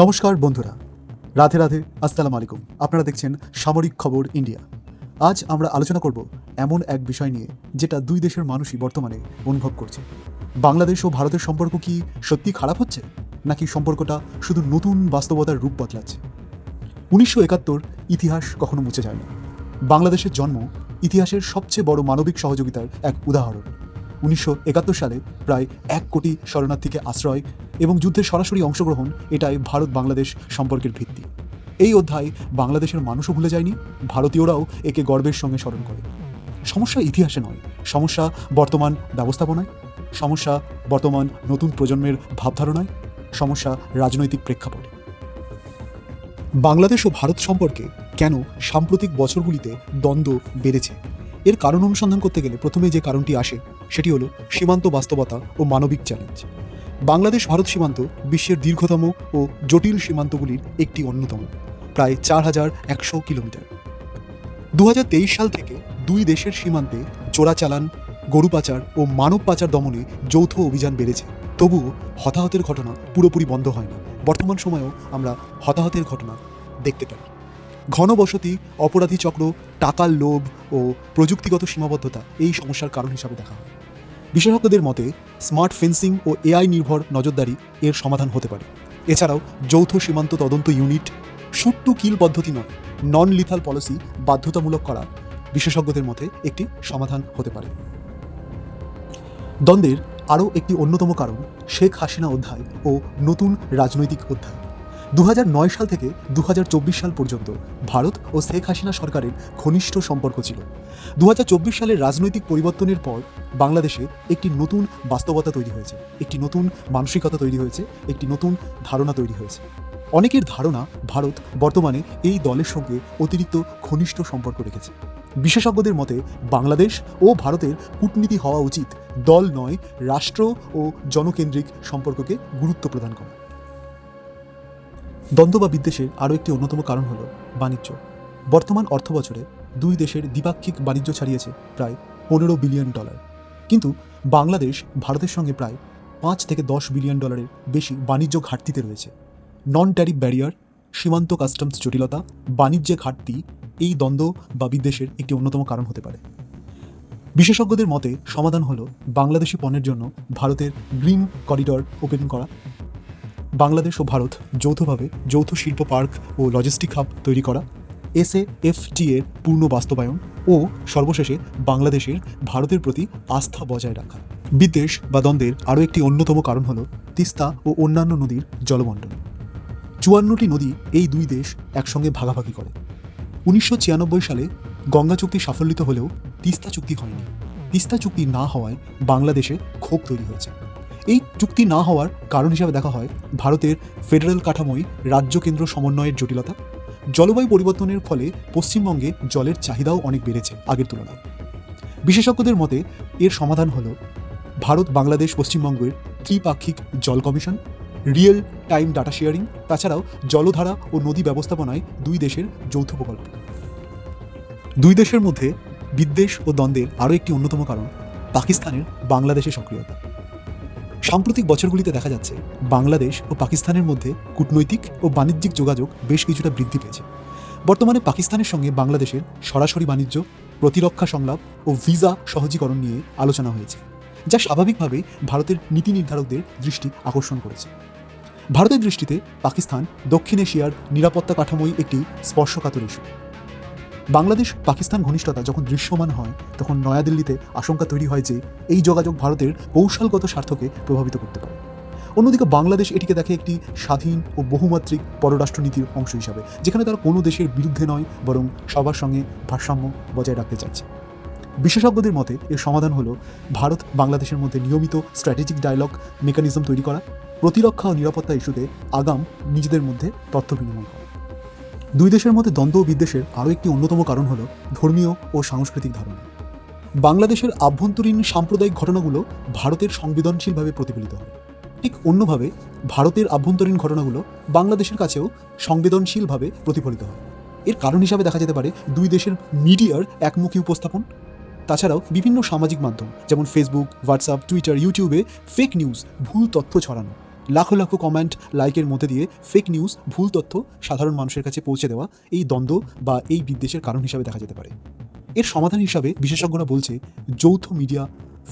নমস্কার বন্ধুরা, রাধে রাধে, আসসালামু আলাইকুম। আপনারা দেখছেন সামরিক খবর ইন্ডিয়া। আজ আমরা আলোচনা করব এমন এক বিষয় নিয়ে যেটা দুই দেশের মানুষই বর্তমানে অনুভব করছে। বাংলাদেশ ও ভারতের সম্পর্ক কি সত্যি খারাপ হচ্ছে, নাকি সম্পর্কটা শুধু নতুন বাস্তবতার রূপ বদলাচ্ছে? 1971 ইতিহাস কখনো মুছে যায় না। বাংলাদেশের জন্ম ইতিহাসের সবচেয়ে বড় মানবিক সহযোগিতার এক উদাহরণ। 1971 সালে প্রায় 1 কোটি শরণার্থীকে আশ্রয় এবং যুদ্ধে সরাসরি অংশগ্রহণ, এটাই ভারত বাংলাদেশ সম্পর্কের ভিত্তি। এই অধ্যায় বাংলাদেশের মানুষও ভুলে যায়নি, ভারতীয়রাও একে গর্বের সঙ্গে স্মরণ করে। সমস্যা ইতিহাসে নয়, সমস্যা বর্তমান ব্যবস্থাপনায়, সমস্যা বর্তমান নতুন প্রজন্মের ভাবধারণায়, সমস্যা রাজনৈতিক প্রেক্ষাপটে। বাংলাদেশ ও ভারত সম্পর্কে কেন সাম্প্রতিক বছরগুলিতে দ্বন্দ্ব বেড়েছে, এর কারণ অনুসন্ধান করতে গেলে প্রথমে যে কারণটি আসে সেটি হলো সীমান্ত বাস্তবতা ও মানবিক চ্যালেঞ্জ। বাংলাদেশ ভারত সীমান্ত বিশ্বের দীর্ঘতম ও জটিল সীমান্তগুলির একটি অন্যতম, প্রায় 4100 কিলোমিটার। 2023 সাল থেকে দুই দেশের সীমান্তে চোরাচালান, গরু পাচার ও মানব পাচার দমনে যৌথ অভিযান বেড়েছে। তবুও হতাহতের ঘটনা পুরোপুরি বন্ধ হয়নি। বর্তমান সময়েও আমরা হতাহতের ঘটনা দেখতে পাই। ঘনবসতি, অপরাধী চক্র, টাকার লোভ ও প্রযুক্তিগত সীমাবদ্ধতা এই সমস্যার কারণ হিসাবে দেখা হয়। বিশেষজ্ঞদের মতে স্মার্ট ফেন্সিং ও এআই নির্ভর নজরদারি এর সমাধান হতে পারে। এছাড়াও যৌথ সীমান্ত তদন্ত ইউনিট, শুট টু কিল পদ্ধতি নয়, নন লিথাল পলিসি বাধ্যতামূলক করা বিশেষজ্ঞদের মতে একটি সমাধান হতে পারে। দ্বন্দ্বের আরও একটি অন্যতম কারণ শেখ হাসিনা অধ্যায় ও নতুন রাজনৈতিক অধ্যায়। 2009 সাল থেকে 2024 সাল পর্যন্ত ভারত ও শেখ হাসিনা সরকারের ঘনিষ্ঠ সম্পর্ক ছিল। 2024 সালের রাজনৈতিক পরিবর্তনের পর বাংলাদেশে একটি নতুন বাস্তবতা তৈরি হয়েছে, একটি নতুন মানসিকতা তৈরি হয়েছে, একটি নতুন ধারণা তৈরি হয়েছে। অনেকের ধারণা ভারত বর্তমানে এই দলের সঙ্গে অতিরিক্ত ঘনিষ্ঠ সম্পর্ক রেখেছে। বিশেষজ্ঞদের মতে বাংলাদেশ ও ভারতের কূটনীতি হওয়া উচিত দল নয়, রাষ্ট্র ও জনকেন্দ্রিক সম্পর্ককে গুরুত্ব প্রদান করা। দ্বন্দ্ব বা বিদ্বেষের আরও একটি অন্যতম কারণ হল বাণিজ্য। বর্তমান অর্থবছরে দুই দেশের দ্বিপাক্ষিক বাণিজ্য ছাড়িয়েছে প্রায় $15 বিলিয়ন, কিন্তু বাংলাদেশ ভারতের সঙ্গে প্রায় $5 থেকে $10 বিলিয়ন বেশি বাণিজ্য ঘাটতিতে রয়েছে। নন ট্যারিফ ব্যারিয়ার, সীমান্ত কাস্টমস জটিলতা, বাণিজ্যে ঘাটতি এই দ্বন্দ্ব বা বিদ্বেষের একটি অন্যতম কারণ হতে পারে। বিশেষজ্ঞদের মতে সমাধান হলো বাংলাদেশি পণ্যের জন্য ভারতের গ্রিন করিডর ওপেন করা, বাংলাদেশ ও ভারত যৌথভাবে যৌথ শিল্প পার্ক ও লজিস্টিক হাব তৈরি করা, SAFTA এর পূর্ণ বাস্তবায়ন ও সর্বশেষে বাংলাদেশের ভারতের প্রতি আস্থা বজায় রাখা। বিদ্বেষ বা দ্বন্দ্বের আরও একটি অন্যতম কারণ হল তিস্তা ও অন্যান্য নদীর জলবণ্টন। 54টি নদী এই দুই দেশ একসঙ্গে ভাগাভাগি করে। 1996 সালে গঙ্গা চুক্তি সাফল্যিত হলেও তিস্তা চুক্তি হয়নি। তিস্তা চুক্তি না হওয়ায় বাংলাদেশে ক্ষোভ তৈরি হয়েছে। এই চুক্তি না হওয়ার কারণ হিসাবে দেখা হয় ভারতের ফেডারেল কাঠামোয় রাজ্য কেন্দ্র সমন্বয়ের জটিলতা। জলবায়ু পরিবর্তনের ফলে পশ্চিমবঙ্গে জলের চাহিদাও অনেক বেড়েছে আগের তুলনায়। বিশেষজ্ঞদের মতে এর সমাধান হল ভারত, বাংলাদেশ, পশ্চিমবঙ্গের ত্রিপাক্ষিক জল commission, real time data sharing, তাছাড়াও জলধারা ও নদী ব্যবস্থাপনায় দুই দেশের যৌথ প্রকল্প। দুই দেশের মধ্যে বিদ্বেষ ও দ্বন্দ্বের আরও একটি অন্যতম কারণ পাকিস্তানের বাংলাদেশে সক্রিয়তা। সাম্প্রতিক বছরগুলিতে দেখা যাচ্ছে বাংলাদেশ ও পাকিস্তানের মধ্যে কূটনৈতিক ও বাণিজ্যিক যোগাযোগ বেশ কিছুটা বৃদ্ধি পেয়েছে। বর্তমানে পাকিস্তানের সঙ্গে বাংলাদেশের সরাসরি বাণিজ্য, প্রতিরক্ষা সংলাপ ও ভিসা সহজীকরণ নিয়ে আলোচনা হয়েছে, যা স্বাভাবিকভাবেই ভারতের নীতি নির্ধারকদের দৃষ্টি আকর্ষণ করেছে। ভারতের দৃষ্টিতে পাকিস্তান দক্ষিণ এশিয়ার নিরাপত্তা কাঠামোই একটি স্পর্শকাতর ইস্যু। বাংলাদেশ পাকিস্তান ঘনিষ্ঠতা যখন দৃশ্যমান হয় তখন নয়াদিল্লিতে আশঙ্কা তৈরি হয় যে এই যোগাযোগ ভারতের কৌশলগত স্বার্থকে প্রভাবিত করতে পারে। অন্যদিকে বাংলাদেশ এটিকে দেখে একটি স্বাধীন ও বহুমাত্রিক পররাষ্ট্রনীতির অংশ হিসাবে, যেখানে তারা কোনো দেশের বিরুদ্ধে নয় বরং সবার সঙ্গে ভারসাম্য বজায় রাখতে চাইছে। বিশেষজ্ঞদের মতে এর সমাধান হলো ভারত বাংলাদেশের মধ্যে নিয়মিত স্ট্র্যাটেজিক ডায়ালগ মেকানিজম তৈরি করা, প্রতিরক্ষা ও নিরাপত্তা ইস্যুতে আগাম নিজেদের মধ্যে তথ্য বিনিময় করা। দুই দেশের মধ্যে দ্বন্দ্ব ও বিদ্বেষের আরও একটি অন্যতম কারণ হল ধর্মীয় ও সাংস্কৃতিক ধারণা। বাংলাদেশের আভ্যন্তরীণ সাম্প্রদায়িক ঘটনাগুলো ভারতের সংবেদনশীলভাবে প্রতিফলিত হয়। ঠিক অন্যভাবে ভারতের আভ্যন্তরীণ ঘটনাগুলো বাংলাদেশের কাছেও সংবেদনশীলভাবে প্রতিফলিত হয়। এর কারণ হিসাবে দেখা যেতে পারে দুই দেশের মিডিয়ার একমুখী উপস্থাপন, তাছাড়াও বিভিন্ন সামাজিক মাধ্যম যেমন ফেসবুক, হোয়াটসঅ্যাপ, টুইটার, ইউটিউবে ফেক নিউজ, ভুল তথ্য ছড়ানো, লাখো লাখো কমেন্ট লাইকের মধ্যে দিয়ে ফেক নিউজ, ভুল তথ্য সাধারণ মানুষের কাছে পৌঁছে দেওয়া এই দ্বন্দ্ব বা এই বিদ্বেষের কারণ হিসাবে দেখা যেতে পারে। এর সমাধান হিসাবে বিশেষজ্ঞরা বলছে যৌথ মিডিয়া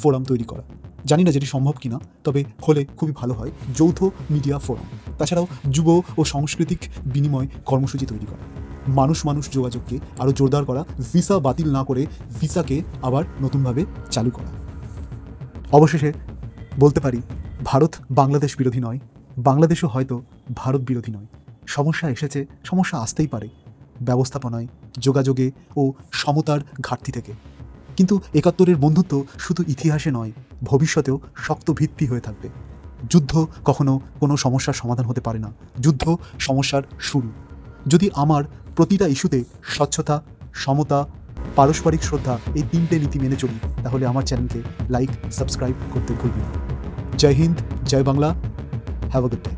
ফোরাম তৈরি করা। জানি না যেটি সম্ভব কিনা, তবে হলে খুবই ভালো হয়। যৌথ মিডিয়া ফোরাম, তাছাড়াও যুব ও সাংস্কৃতিক বিনিময় কর্মসূচি তৈরি করা, মানুষ মানুষ যোগাযোগকে আরও জোরদার করা, ভিসা বাতিল না করে ভিসাকে আবার নতুনভাবে চালু করা। অবশেষে বলতে পারি, ভারত বাংলাদেশ বিরোধী নয়, বাংলাদেশও হয়তো ভারত বিরোধী নয়। সমস্যা এসেছে, সমস্যা আসতেই পারে ব্যবস্থাপনায়, যোগাযোগে ও সমতার ঘাটতি থেকে। কিন্তু ৭১-এর বন্ধুত্ব শুধু ইতিহাসে নয়, ভবিষ্যতেও শক্ত ভিত্তি হয়ে থাকবে। যুদ্ধ কখনো কোনো সমস্যার সমাধান হতে পারে না, যুদ্ধ সমস্যার শুরু। যদি আমার প্রতিটা ইস্যুতে স্বচ্ছতা, সমতা, পারস্পরিক শ্রদ্ধা এই ৩টে নীতি মেনে চলি, তাহলে আমার চ্যানেলকে লাইক, সাবস্ক্রাইব করতে ভুলবেন না। জয় হিন্দ, জয় Bangla, have a good day.